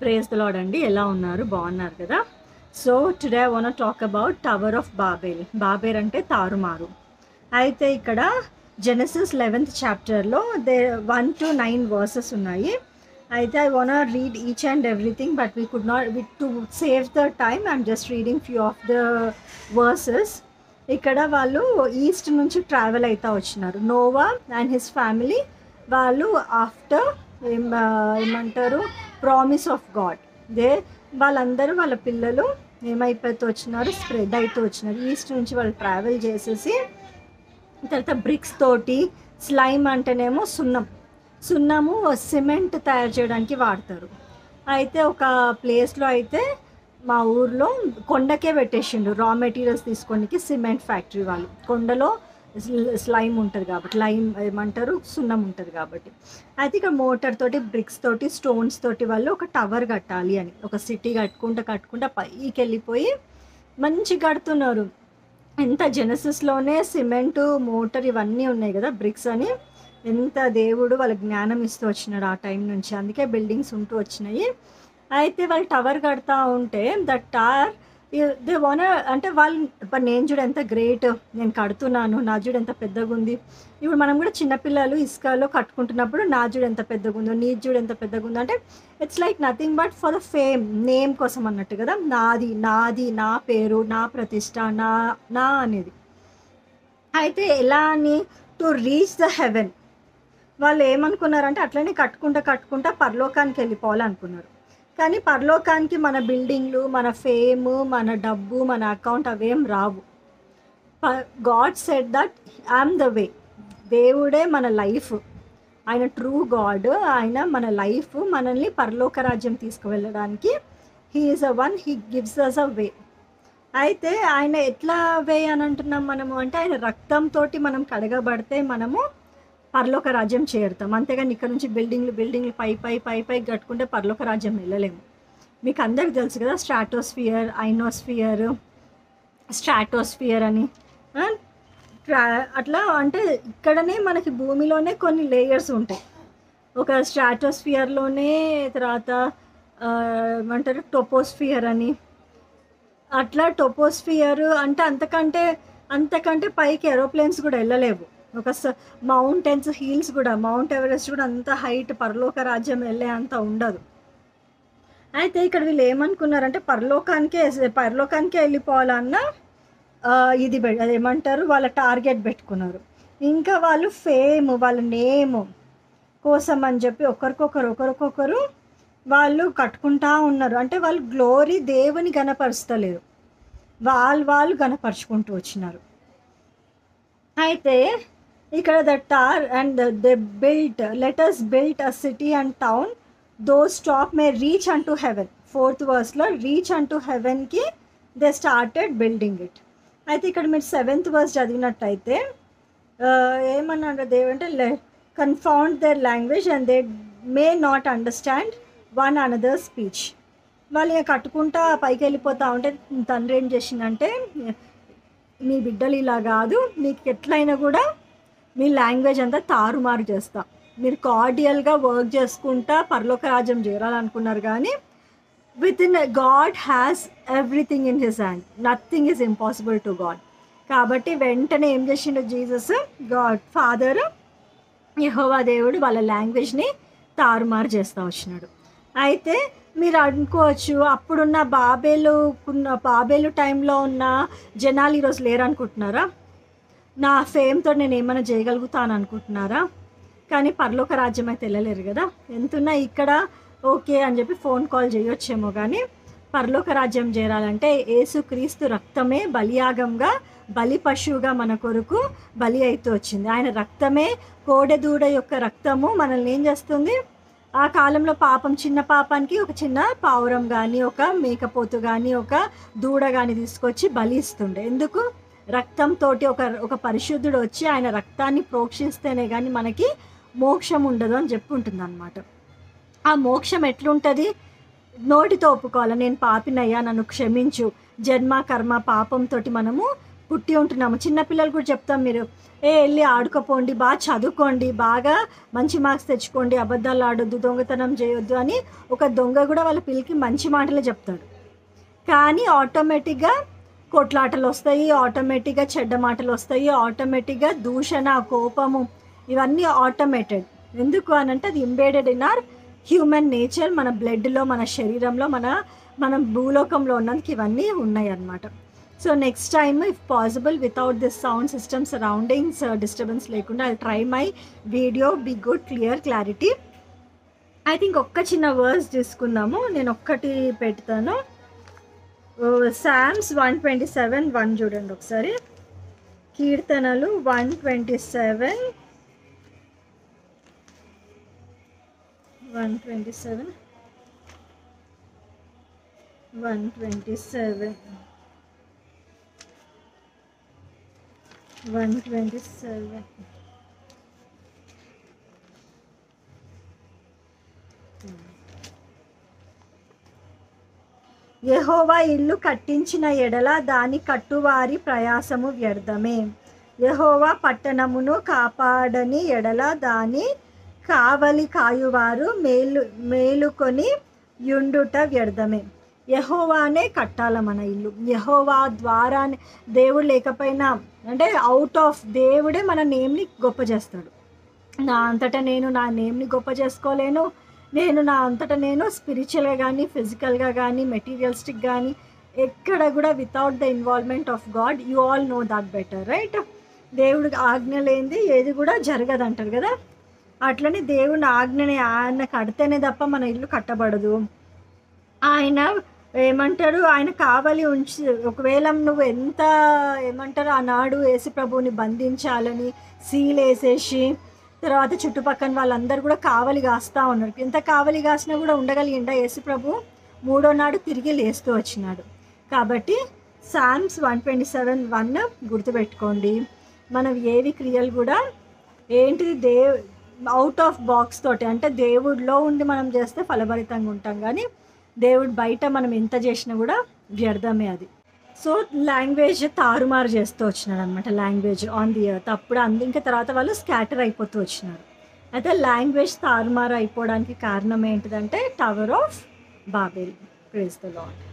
Praise the lord అండి. ఎలా ఉన్నారు? బాగున్నారు కదా? So today I want talk about tower of Babel. Babel అంటే తారుమారు. అయితే ఇక్కడ జెనసిస్ 11th చాప్టర్లో 1 to 9 వర్సెస్ ఉన్నాయి. అయితే I want read each and everything, but we could not to save the time I'm just reading few of the versus. ఇక్కడ వాళ్ళు east నుంచి ట్రావెల్ అవుతూ వచ్చినారు. నోవా అండ్ హిస్ ఫ్యామిలీ వాళ్ళు after ఏమంటారు ప్రామిస్ ఆఫ్ గాడ్ వాళ్ళందరూ వాళ్ళ పిల్లలు ఏమైపోతూ వచ్చినారు, స్ప్రెడ్ అవుతూ వచ్చినారు. ఈస్ట్ నుంచి వాళ్ళు ట్రావెల్ చేసేసి తర్వాత బ్రిక్స్ తోటి, స్లైమ్ అంటేనేమో సున్నము సిమెంట్ తయారు చేయడానికి వాడతారు. అయితే ఒక ప్లేస్లో అయితే మా ఊర్లో కొండకే పెట్టేసిండు రా మెటీరియల్స్ తీసుకోనికి. సిమెంట్ ఫ్యాక్టరీ వాళ్ళు కొండలో స్లైమ్ ఉంటుంది కాబట్టి, లైమ్ ఏమంటారు సున్నం ఉంటుంది కాబట్టి. అయితే ఇక్కడ మోటార్ తోటి, బ్రిక్స్ తోటి, స్టోన్స్ తోటి వాళ్ళు ఒక టవర్ కట్టాలి అని, ఒక సిటీ కట్టుకుంటా పైకి వెళ్ళిపోయి మంచి కడుతున్నారు. ఎంత జెనసిస్లోనే సిమెంటు, మోటార్ ఇవన్నీ ఉన్నాయి కదా, బ్రిక్స్ అని. ఎంత దేవుడు వాళ్ళ జ్ఞానం ఇస్తూ వచ్చినాడు ఆ టైం నుంచి, అందుకే బిల్డింగ్స్ ఉంటూ వచ్చినాయి. అయితే వాళ్ళు టవర్ కడతా ఉంటే దట్ టవర్ దే వాన్ అంటే వాళ్ళు నేను చూడు ఎంత గ్రేట్, నేను కడుతున్నాను, నా చూడు ఎంత పెద్దగా ఉంది. ఇప్పుడు మనం కూడా చిన్నపిల్లలు ఇసుకలో కట్టుకుంటున్నప్పుడు నా చూడు ఎంత పెద్దగా ఉందో, నీ చూడు ఎంత పెద్దగా ఉందో అంటే it's like nothing but for the fame, name కోసం అన్నట్టు కదా. నాది నా పేరు, నా ప్రతిష్ట, నా అనేది. అయితే ఎలా అని టు రీచ్ ద హెవెన్ వాళ్ళు ఏమనుకున్నారంటే అట్లనే కట్టుకుంటా పరలోకానికి వెళ్ళిపోవాలనుకున్నారు. కానీ పరలోకానికి మన బిల్డింగ్లు, మన ఫేమ్, మన డబ్బు, మన అకౌంట్ అవేం రావు. God said that I'm the way. దేవుడే మన లైఫ్, ఆయన ట్రూ గాడ్. ఆయన మన లైఫ్, మనల్ని పరలోక రాజ్యం తీసుకువెళ్ళడానికి he is a one, he gives us a way. అయితే ఆయన ఎట్లా వే అని అంటున్నాం మనము అంటే, ఆయన రక్తంతో మనం కడగబడితే మనము పరలోక రాజ్యం చేరుతాం. అంతేగాని ఇక్కడ నుంచి బిల్డింగ్లు పై కట్టుకుంటే పరలోక రాజ్యం వెళ్ళలేము. మీకు అందరికి తెలుసు కదా, స్ట్రాటోస్ఫియర్, ఐనోస్ఫియర్, స్ట్రాటోస్ఫియర్ అని. అట్లా అంటే ఇక్కడనే మనకి భూమిలోనే కొన్ని లేయర్స్ ఉంటాయి. ఒక స్ట్రాటోస్ఫియర్లోనే తర్వాత ఏమంటారు టోపోస్ఫియర్ అని. అట్లా టోపోస్ఫియర్ అంటే అంతకంటే పైకి ఏరోప్లేన్స్ కూడా వెళ్ళలేవు. ఒక మౌంటైన్స్, హీల్స్ కూడా, మౌంట్ ఎవరెస్ట్ కూడా అంత హైట్ పరలోక రాజ్యం వెళ్ళే అంత ఉండదు. అయితే ఇక్కడ వీళ్ళు ఏమనుకున్నారంటే పరలోకానికే వెళ్ళిపోవాలన్న ఇది అదేమంటారు వాళ్ళ టార్గెట్ పెట్టుకున్నారు. ఇంకా వాళ్ళు ఫేమ్, వాళ్ళ నేమ్ కోసం అని చెప్పి ఒకరికొకరు వాళ్ళు కట్టుకుంటా ఉన్నారు. అంటే వాళ్ళు గ్లోరీ దేవుని గణపరుస్తలేరు, వాళ్ళు గణపరుచుకుంటూ వచ్చినారు. అయితే ఇక్కడ the tower and they built, let us build a city and town, those top may reach unto heaven. 4th verseలో రీచ్ అంటూ హెవెన్కి దే స్టార్టెడ్ బిల్డింగ్ ఇట్. అయితే ఇక్కడ మీరు 7th verse చదివినట్టయితే ఏమన్నాడు దేవుడంటే, confound there language and they may not understand one another speech. వాళ్ళు ఇక కట్టుకుంటా పైకి వెళ్ళిపోతూ ఉంటే తండ్రి ఏం చేసిందంటే, మీ బిడ్డలు ఇలా కాదు, మీకు ఎట్లయినా కూడా మీ లాంగ్వేజ్ అంతా తారుమారు చేస్తా. మీరు కార్డియల్గా వర్క్ చేసుకుంటా పరలోక రాజ్యం చేరాలనుకున్నారు, కానీ with in God has everything in his hand, nothing is impossible to God. కాబట్టి వెంటనే ఏం చేసిండు జీసస్, గాడ్ ఫాదర్ యెహోవా దేవుడు వాళ్ళ లాంగ్వేజ్ని తారుమారు చేస్తూ వచ్చినాడు. అయితే మీరు అనుకోవచ్చు, అప్పుడున్న బాబేలు టైంలో ఉన్న జనాలు ఈరోజు లేరు అనుకుంటున్నారా? నా ఫేమ్తో నేను ఏమైనా చేయగలుగుతాను అనుకుంటున్నారా? కానీ పరలోక రాజ్యం అయితే వెళ్ళలేరు కదా. ఎంతున్నా ఇక్కడ ఓకే అని చెప్పి ఫోన్ కాల్ చేయొచ్చేమో, కానీ పరలోక రాజ్యం చేరాలంటే యేసుక్రీస్తు రక్తమే బలియాగంగా, బలి పశువుగా మన కొరకు బలి అవుతూ వచ్చింది. ఆయన రక్తమే, కోడెదూడ యొక్క రక్తము మనల్ని ఏం చేస్తుంది? ఆ కాలంలో చిన్న పాపానికి ఒక చిన్న పావురం కానీ, ఒక మేకపోతు కానీ, ఒక దూడ కానీ తీసుకొచ్చి బలి ఇస్తుండే. ఎందుకు? రక్తంతో ఒక పరిశుద్ధుడు వచ్చి ఆయన రక్తాన్ని ప్రోక్షిస్తేనే కానీ మనకి మోక్షం ఉండదు అని చెప్పి ఉంటుంది అనమాట. ఆ మోక్షం ఎట్లుంటుంది? నోటితో ఒప్పుకోవాలి, నేను పాపినయ్యా, నన్ను క్షమించు, జన్మ కర్మ పాపంతో మనము పుట్టి ఉంటున్నాము. చిన్నపిల్లలు కూడా చెప్తాం, మీరు వెళ్ళి ఆడుకోపోండి, బాగా చదువుకోండి, బాగా మంచి మార్క్స్ తెచ్చుకోండి, అబద్ధాలు ఆడొద్దు, దొంగతనం చేయొద్దు అని ఒక దొంగ కూడా వాళ్ళ పిల్లకి మంచి మాటలే చెప్తాడు. కానీ ఆటోమేటిక్గా కొట్లాటలు వస్తాయి, ఆటోమేటిక్గా చెడ్డ మాటలు వస్తాయి, ఆటోమేటిక్గా దూషణ, కోపము, ఇవన్నీ ఆటోమేటెడ్. ఎందుకు అని అంటే అది ఇంబేడెడ్ ఇన్ ఆర్ హ్యూమన్ నేచర్, మన బ్లడ్లో, మన శరీరంలో, మన భూలోకంలో ఉన్నందుకు ఇవన్నీ ఉన్నాయి అన్నమాట. So next time if possible without this sound system surroundings disturbance లేకుండా I try my video be good, clear, clarity. I think ఒక్క చిన్న వర్స్ తీసుకుందాము, నేను ఒక్కటి పెడతాను. సామ్స్ 127:1 చూడండి ఒకసారి. కీర్తనలు 127 యెహోవా ఇల్లు కట్టించిన ఎడల దాని కట్టువారి ప్రయాసము వ్యర్థమే. యెహోవా పట్టణమును కాపాడని ఎడల దాని కావలి కాయువారు మేలుకొని యుండుట వ్యర్థమే. యెహోవానే కట్టాల మన ఇల్లు. యెహోవా ద్వారానే, దేవుడు లేకపోయినా అంటే అవుట్ ఆఫ్ దేవుడే మన నేమ్ని గొప్ప చేస్తాడు. నా అంతటా నేను నా నేమ్ని గొప్ప చేసుకోలేను. నా అంతటా నేను స్పిరిచువల్గా కానీ, ఫిజికల్గా కానీ, మెటీరియలిస్టిక్ కానీ ఎక్కడ కూడా without the involvement of God, you all know that better, right? దేవుడికి ఆజ్ఞ లేనిది ఏది కూడా జరగదు అంటారు కదా. అట్లనే దేవుని ఆజ్ఞని ఆయన కడితేనే తప్ప మన ఇల్లు కట్టబడదు. ఆయన ఏమంటారు, ఆయన కావలి ఉంచి, ఒకవేళ నువ్వు ఎంత ఏమంటారు ఆనాడు యేసు ప్రభువుని బంధించాలని సీల్ వేసేసి తర్వాత చుట్టుపక్కల వాళ్ళందరూ కూడా కావలి కాస్తూ ఉన్నారు. ఎంత కావలి కాసినా కూడా ఉండగలిగిండా యేసు ప్రభు? మూడో నాడు తిరిగి లేస్తూ వచ్చినాడు. కాబట్టి సామ్స్ 127:1 గుర్తుపెట్టుకోండి. మనం ఏవి క్రియలు కూడా ఏంటిది అవుట్ ఆఫ్ బాక్స్ తోటి, అంటే దేవుడిలో ఉండి మనం చేస్తే ఫలభరితంగా ఉంటాం, కానీ దేవుడు బయట మనం ఎంత చేసినా కూడా వ్యర్థమే అది. సో లాంగ్వేజ్ తారుమారు చేస్తూ వచ్చినాడు అనమాట, లాంగ్వేజ్ ఆన్ ది ఎర్త్. అప్పుడు ఇంకా తర్వాత వాళ్ళు స్కాటర్ అయిపోతూ వచ్చినారు. అయితే లాంగ్వేజ్ తారుమారు అయిపోవడానికి కారణం ఏంటిదంటే tower of Babel. Praise the lord.